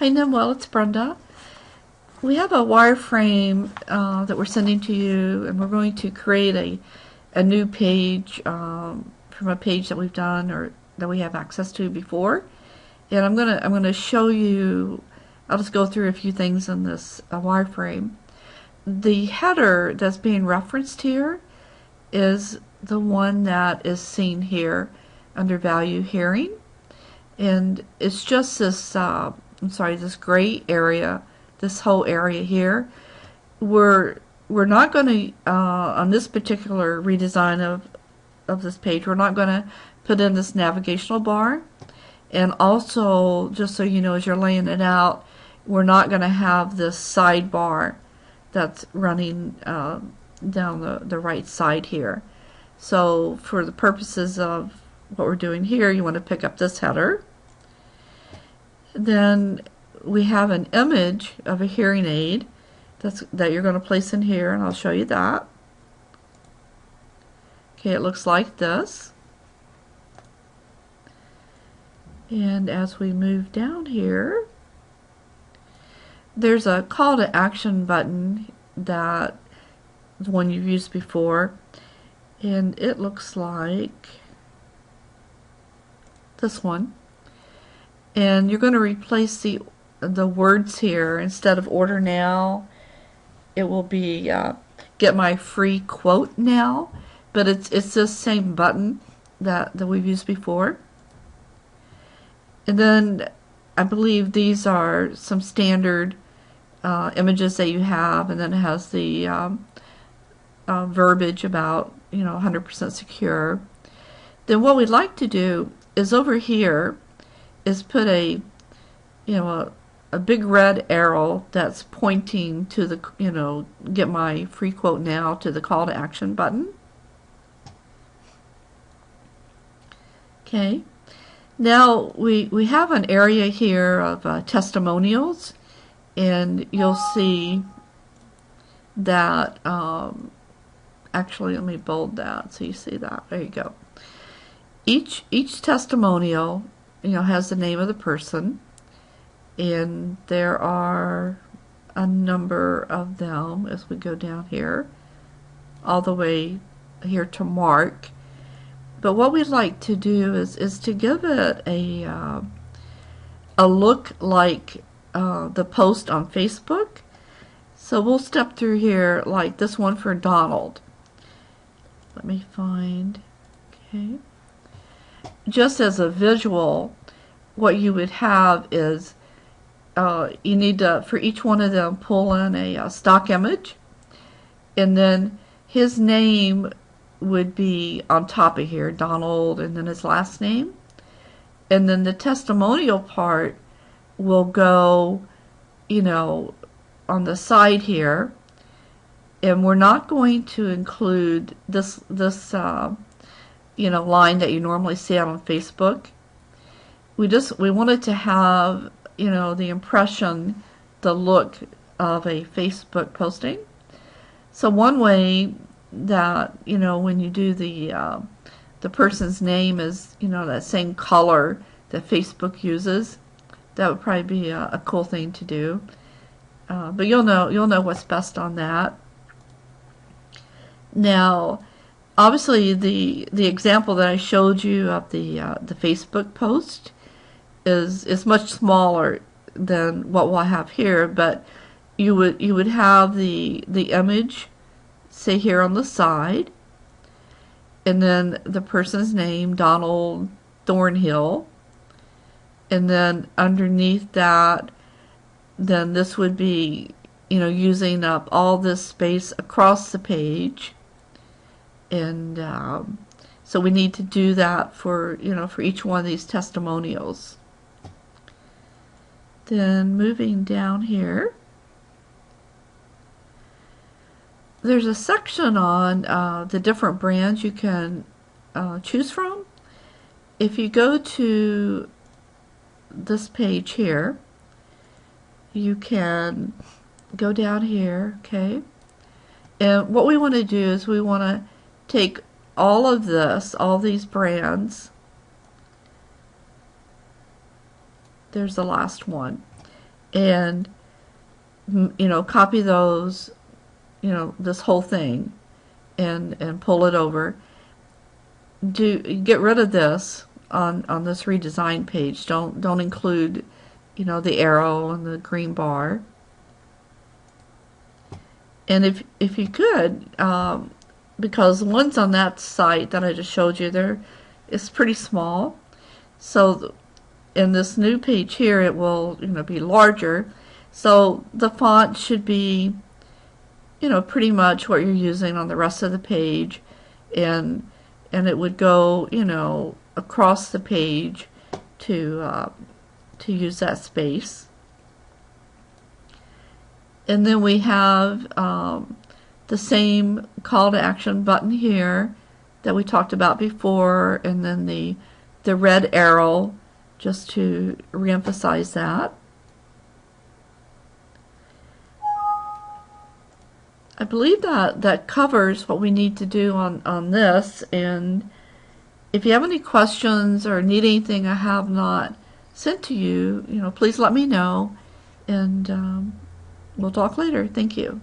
Hi Nimwell, it's Brenda. We have a wireframe that we're sending to you, and we're going to create a new page from a page that we've done or that we have access to before. And I'm gonna show you. I'll just go through a few things in this wireframe. The header that's being referenced here is the one that is seen here under value hearing, and it's just this this gray area, this whole area here. We're not going to on this particular redesign of this page, we're not going to put in this navigational bar. And also, just so you know, as you're laying it out, we're not going to have this sidebar that's running down the right side here. So for the purposes of what we're doing here, you want to pick up this header. Then we have an image of a hearing aid that you're going to place in here, and I'll show you that. Okay, it looks like this. And as we move down here, there's a call to action button that is one you've used before, and it looks like this one. And you're going to replace the words here. Instead of order now, it will be get my free quote now, but it's this same button that we've used before. And then I believe these are some standard images that you have, and then it has the verbiage about 100% secure. Then what we'd like to do is over here is put a big red arrow that's pointing to the get my free quote now, to the call to action button. Okay, now we have an area here of testimonials, and you'll see that actually, let me bold that so you see that. There you go. Each testimonial has the name of the person, and there are a number of them as we go down here, all the way here to Mark. But what we'd like to do is to give it a look like the post on Facebook. So we'll step through here, like this one for Donald. Let me find, okay. Just as a visual, what you would have is you need to, for each one of them, pull in a stock image, and then his name would be on top of here, Donald, and then his last name. And then the testimonial part will go, on the side here, and we're not going to include this line that you normally see out on Facebook. We wanted to have the impression, the look of a Facebook posting. So one way that when you do the person's name is that same color that Facebook uses, that would probably be a cool thing to do. But you'll know what's best on that. Now, obviously, the example that I showed you of the Facebook post is much smaller than what we'll have here, but you would have the image, say here on the side, and then the person's name, Donald Thornhill, and then underneath that, then this would be using up all this space across the page. And so we need to do that for for each one of these testimonials. Then moving down here, there's a section on the different brands you can choose from. If you go to this page here, you can go down here, okay? And what we want to do is we want to take all of this, all these brands. There's the last one. and copy those, this whole thing, and pull it over. Get rid of this on this redesign page. Don't include the arrow and the green bar. And if you could, because the ones on that site that I just showed you there, it's pretty small. So in this new page here, it will be larger. So the font should be pretty much what you're using on the rest of the page, and it would go across the page to use that space. And then we have the same call to action button here that we talked about before, and then the red arrow just to reemphasize that. I believe that covers what we need to do on this, and if you have any questions or need anything I have not sent to you, please let me know, and we'll talk later. Thank you.